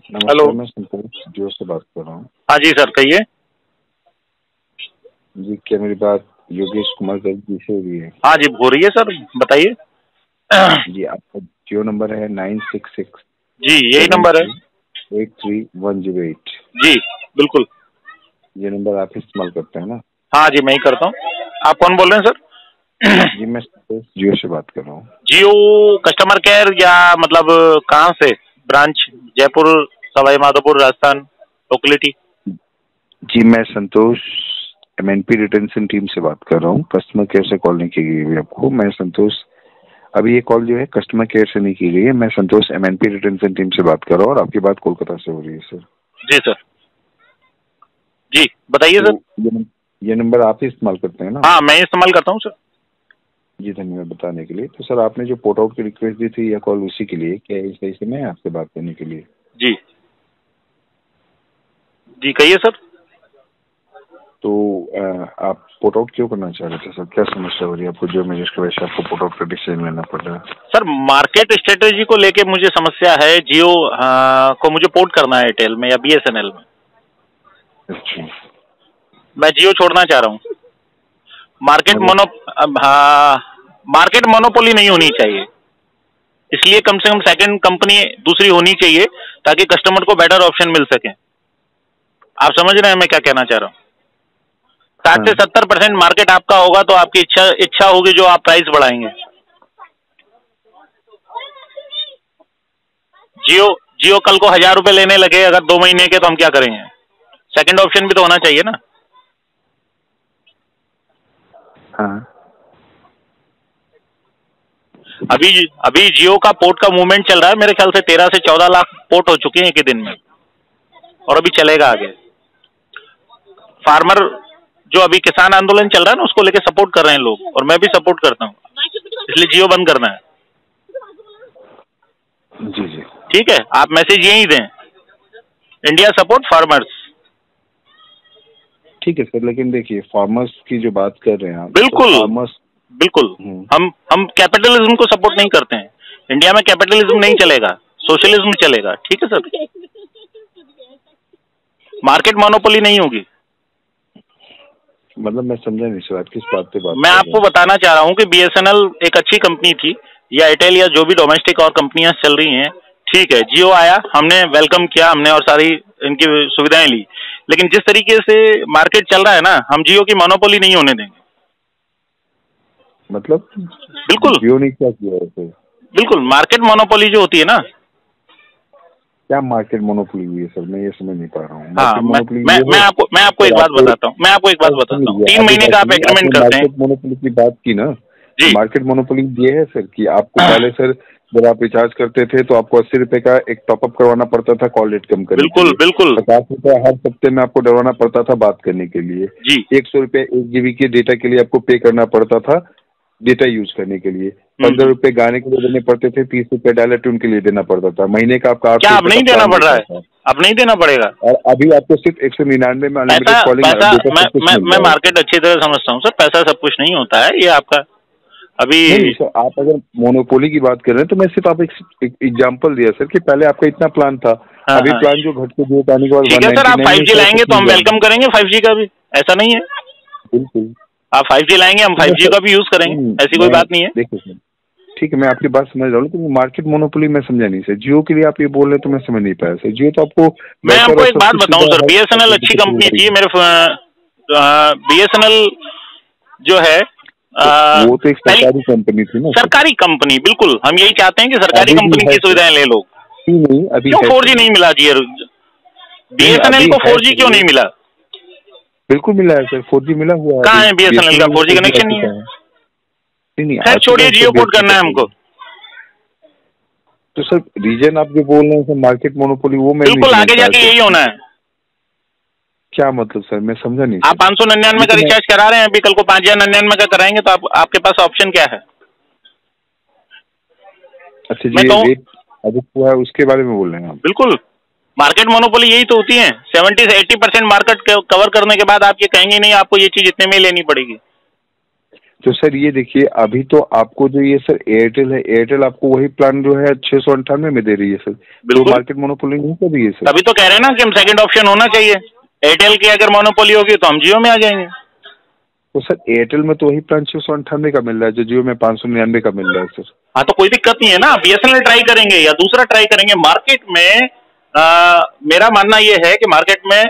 Hello. नमस्कार, मैं संतोष जियो से बात कर रहा हूँ। हाँ जी सर, कहिए। जी, क्या मेरी बात योगेश कुमार गर्ग जी से हो रही है? हाँ जी, हो रही है सर, बताइए। जी, आपका जियो नंबर है 966 जी, यही नंबर है। 73 83108। जी बिल्कुल। ये नंबर आप इस्तेमाल करते हैं ना? हाँ जी, मैं ही करता हूँ। आप कौन बोल रहे हैं सर? जी, मैं संतोष जियो से बात कर रहा हूँ। जियो कस्टमर केयर या मतलब कहाँ से? Branch Jaipur, Sawai Madhopur, Rajasthan, locality? जी, मैं संतोष MNP रिटेंशन टीम से बात कर रहा हूँ। कस्टमर केयर से कॉल नहीं की गई है आपको। मैं संतोष, अभी ये कॉल जो है कस्टमर केयर से नहीं की गई है। मैं संतोष MNP रिटेंशन टीम से बात कर रहा हूँ और आपकी बात कोलकाता से हो रही है सर। जी सर। जी बताइए सर। तो ये नंबर आप ही इस्तेमाल करते हैं ना? हाँ, मैं इस्तेमाल करता हूँ सर। जी, धन्यवाद बताने के लिए। तो सर, आपने जो पोर्ट आउट की रिक्वेस्ट दी थी या कॉल उसी के लिए, क्या इस सही समय है आपसे बात करने के लिए? जी जी, कहिए सर। तो आप पोर्ट आउट क्यों करना चाह रहे थे सर? क्या समस्या हो रही है आपको जो में जिसकी वजह से आपको पोर्ट आउट का डिसीजन लेना पड़ रहा है? सर, मार्केट स्ट्रेटेजी को लेके मुझे समस्या है। जियो को मुझे पोर्ट करना है एयरटेल में या BSNL में। अच्छा, मैं जियो छोड़ना चाह रहा हूँ। मार्केट मोनो मार्केट मोनोपोली नहीं होनी चाहिए, इसलिए कम से कम सेकंड कंपनी दूसरी होनी चाहिए ताकि कस्टमर को बेटर ऑप्शन मिल सके। आप समझ रहे हैं मैं क्या कहना चाह रहा हूँ? 60 से 70% मार्केट आपका होगा तो आपकी इच्छा होगी जो आप प्राइस बढ़ाएंगे। जियो जियो कल को 1000 रुपए लेने लगे अगर 2 महीने के, तो हम क्या करेंगे? सेकंड ऑप्शन भी तो होना चाहिए ना। हाँ। अभी जियो का पोर्ट का मूवमेंट चल रहा है। मेरे ख्याल से 13 से 14 लाख पोर्ट हो चुके हैं एक ही दिन में, और अभी चलेगा आगे। फार्मर जो अभी किसान आंदोलन चल रहा है ना, उसको लेके सपोर्ट कर रहे हैं लोग, और मैं भी सपोर्ट करता हूँ, इसलिए जियो बंद करना है। जी जी, ठीक है, आप मैसेज यही दें, इंडिया सपोर्ट फार्मर्स। ठीक है सर, लेकिन देखिए फार्मर्स की जो बात कर रहे हैं आप, बिल्कुल तो फार्मर्स बिल्कुल। हम कैपिटलिज्म को सपोर्ट नहीं करते हैं। इंडिया में कैपिटलिज्म नहीं चलेगा, सोशलिज्म चलेगा। ठीक है सर, मार्केट मोनोपोली नहीं होगी। मतलब मैं समझा नहीं सर, आप किस बात पे बात मैं कर रहे आपको हैं? बताना चाह रहा हूँ कि BSNL एक अच्छी कंपनी थी, या एयरटेल या जो भी डोमेस्टिक और कंपनियां चल रही हैं। ठीक है, जियो आया, हमने वेलकम किया, हमने और सारी इनकी सुविधाएं ली, लेकिन जिस तरीके से मार्केट चल रहा है ना, हम जियो की मोनोपोली नहीं होने देंगे। मतलब बिल्कुल जियो ने क्या किया है सर? बिल्कुल, मार्केट मोनोपोली जो होती है ना। क्या मार्केट मोनोपोली हुई है सर? मैं ये समझ नहीं पा रहा हूँ। हाँ, मार्केट मोनोपोली ये मैं है आपको एक सर, बात आपको बताता हूँ। मैं आपको एक बात बताता हूँ। 3 महीने का आप एग्रीमेंट आपने करते हैं। मार्केट मोनोपोली की बात की ना, जी मार्केट मोनोपोली ये है सर कि आपको पहले सर जब आप रिचार्ज करते थे तो आपको 80 रुपए का एक टॉपअप करवाना पड़ता था कॉल रेट कम करने के बिल्कुल लिए। बिल्कुल 50 रुपए हर हफ्ते में आपको डलवाना पड़ता था बात करने के लिए। जी 100 रुपए 1 GB के डेटा के लिए आपको पे करना पड़ता था डेटा यूज करने के लिए। 15 रुपए गाने के लिए देने पड़ते थे, 30 रुपए डायलर ट्यून के लिए देना पड़ता था। महीने का आपका 800 क्या अब रुपए नहीं का देना प्लान पड़ रहा रहता है? था। अब नहीं देना पड़ेगा और अभी आपको सिर्फ 199 में अनलिमिटेड पैसा? कॉलिंग पैसा डेटा मैं सब कुछ मैं मिल मैं रहा है। मार्केट अच्छी तरह समझता हूँ सर। पैसा सब कुछ नहीं होता है, ये आपका अभी। नहीं सर, आप अगर मोनोपोली की बात कर रहे हैं तो मैं सिर्फ आप एक एग्जांपल दिया सर कि पहले आपका इतना प्लान था। हाँ अभी हाँ, प्लान जो घट के जो आने के बाद ठीक है सर, आप 199 में 5G सब लाएंगे कुछ तो मिल हम जाएगा। वेलकम करेंगे 5G का भी, ऐसा नहीं है। बिल्कुल। आप 5G लाएंगे, हम तो मैं 5G सर का भी यूज करेंगे, ऐसी कोई मैं बात नहीं है। देखिए सर, ठीक है, मैं आपकी बात समझ रहा हूँ, लेकिन मार्केट मोनोपोली मैं समझा नहीं सर। जियो के लिए आप ये बोल रहे हैं तो मैं समझ नहीं पाया सर। जियो तो आपको मैं बेहतर आपको और एक सब बात कुछ बताऊं सुविधा सर, हर BSNL अच्छी कंपनी थी। मेरे BSNL जो है वो तो एक पहली सरकारी कंपनी थी ना सर। सरकारी कंपनी, बिल्कुल हम यही चाहते हैं कि सरकारी अभी भी कंपनी है की सर। सुविधाएं ले लो। नहीं, अभी क्यों है 4G सर। नहीं मिला जी? नहीं, BSNL अभी को है 4G सर क्यों वो। नहीं मिला? बिल्कुल मिला है सर, 4G मिला हुआ है कहाँ अभी। है BSNL का? 4G 4G आ कनेक्शन नहीं चुका है। है। नहीं, आ खैर चुका छोड़िए, है जियो सर पोर्ट करना है हमको। तो सर रीजन आप जो बोल रहे हैं सर मार्केट मोनोपोली, वो मैं नहीं बिल्कुल, समझ आगे पाया जाके सर। यही होना है। क्या मतलब सर? मैं समझा नहीं आप सर। 599 का लेकिन रिचार्ज करा रहे हैं, अभी कल को 5099 का कराएंगे तो आपके पास ऑप्शन क्या है? अच्छा, मैं ये कहूँ रेट अधिक हुआ है उसके बारे में बोल रहे हैं आप? बिल्कुल, मार्केट मोनोपोली यही तो होती है। 70 से 80% मार्केट कवर करने के बाद आप ये कहेंगे नहीं आपको ये चीज इतने में ही लेनी पड़ेगी। तो सर ये देखिए, अभी तो आपको जो ये सर एयरटेल है, एयरटेल आपको वही प्लान जो है 698 में दे रही है सर। तो मार्केट मोनोपोली नहीं कर रही है सर। तभी तो कह रहे हैं ना कि हम सेकंड ऑप्शन होना चाहिए। एयरटेल की अगर मोनोपोली होगी तो हम जियो में आ जाएंगे। तो सर एयरटेल में तो वही प्लान 698 का मिल रहा है जो जियो में 599 का मिल रहा है सर। हाँ तो कोई दिक्कत नहीं है ना, बीएसएनएल ट्राई करेंगे या दूसरा ट्राई करेंगे। मार्केट में मेरा मानना ये है कि मार्केट में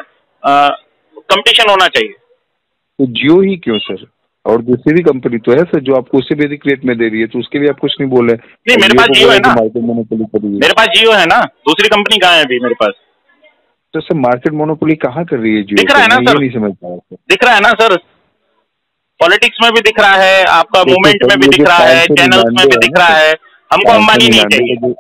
कंपटीशन होना चाहिए। तो जियो ही क्यों सर? और दूसरी भी कंपनी तो है सर जो आपको उससे भी अधिक रेट में दे रही है, तो उसके लिए आप कुछ नहीं बोले। नहीं, मेरे पास जियो है ना, मार्केट मोनोपोली कर रही है। मेरे पास जियो है ना, दूसरी कंपनी कहाँ है अभी मेरे पास? तो सर मार्केट मोनोपोली कहाँ कर रही है जियो? दिख रहा है ना सर, नहीं समझ पा रहा। दिख रहा है ना सर, पॉलिटिक्स में भी दिख रहा है, आपका मूवमेंट में भी दिख रहा है, चैनल्स में भी दिख रहा है। हमको अंबानी नहीं चाहिए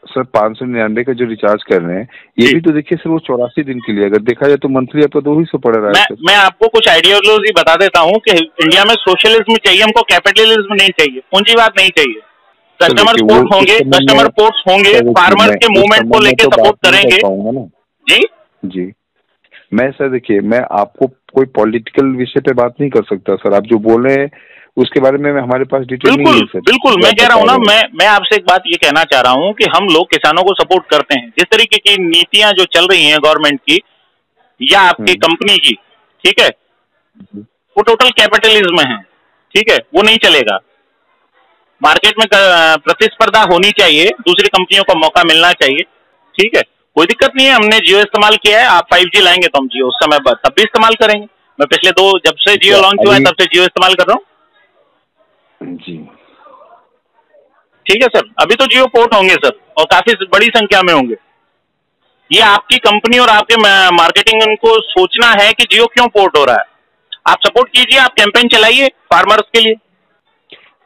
सर। 599 का जो रिचार्ज कर रहे हैं ये भी तो देखिए सर, वो 84 दिन के लिए अगर देखा जाए तो मंथली आपका 200 पड़ रहा है सर। मैं आपको कुछ आइडियोलॉजी बता देता हूँ कि इंडिया में सोशलिज्म चाहिए हमको, कैपिटलिज्म नहीं चाहिए, पूंजीवाद नहीं चाहिए। कस्टमर सपोर्ट होंगे, कस्टमर सपोर्ट्स होंगे, फार्मर्स के मूवमेंट को लेकर सपोर्ट करेंगे। जी जी मैं सर देखिए, मैं आपको कोई पॉलिटिकल विषय पे बात नहीं कर सकता सर। आप जो बोल रहे हैं उसके बारे में हमारे पास डिटेल नहीं है सर। बिल्कुल मैं कह रहा हूँ ना, मैं आपसे एक बात ये कहना चाह रहा हूँ कि हम लोग किसानों को सपोर्ट करते हैं। जिस तरीके की नीतियां जो चल रही हैं गवर्नमेंट की या आपकी कंपनी की, ठीक है, वो टोटल कैपिटलिज्म है, ठीक है, वो नहीं चलेगा। मार्केट में प्रतिस्पर्धा होनी चाहिए, दूसरी कंपनियों को मौका मिलना चाहिए, ठीक है, कोई दिक्कत नहीं है। हमने जियो इस्तेमाल किया है, आप 5G लाएंगे तो हम जियो उस समय तब भी इस्तेमाल करेंगे। मैं पिछले जब से जियो लॉन्च हुआ है तब से जियो इस्तेमाल कर रहा हूँ जी। ठीक है सर, अभी तो जियो पोर्ट होंगे सर, और काफी बड़ी संख्या में होंगे। ये आपकी कंपनी और आपके मार्केटिंग उनको सोचना है कि जियो क्यों पोर्ट हो रहा है। आप सपोर्ट कीजिए, आप कैंपेन चलाइए फार्मर्स के लिए।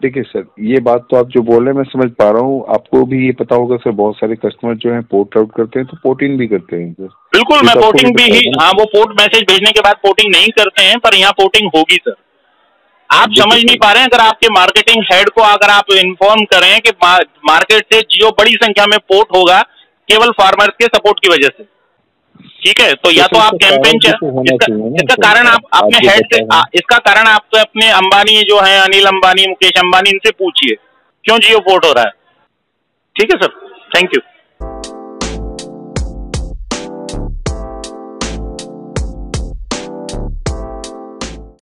देखिए सर, ये बात तो आप जो बोल रहे हैं मैं समझ पा रहा हूँ। आपको भी ये पता होगा सर, बहुत सारे कस्टमर जो हैं पोर्ट आउट करते हैं तो पोर्टिंग भी करते हैं सर। बिल्कुल, मैं पोर्टिंग भी ही, हाँ, वो पोर्ट मैसेज भेजने के बाद पोर्टिंग नहीं करते हैं, पर यहाँ पोर्टिंग होगी सर। आप समझ नहीं पा रहे हैं। अगर आपके मार्केटिंग हेड को अगर आप इन्फॉर्म करें कि मार्केट से जियो बड़ी संख्या में पोर्ट होगा केवल फार्मर्स के सपोर्ट की वजह से, ठीक है, तो या तो आप कैंपेन इसका कारण आप अपने हेड से, इसका कारण आप अपने अंबानी जो है, अनिल अंबानी, मुकेश अंबानी, इनसे पूछिए क्यों जियो पोर्ट हो रहा है। ठीक है सर, थैंक यू।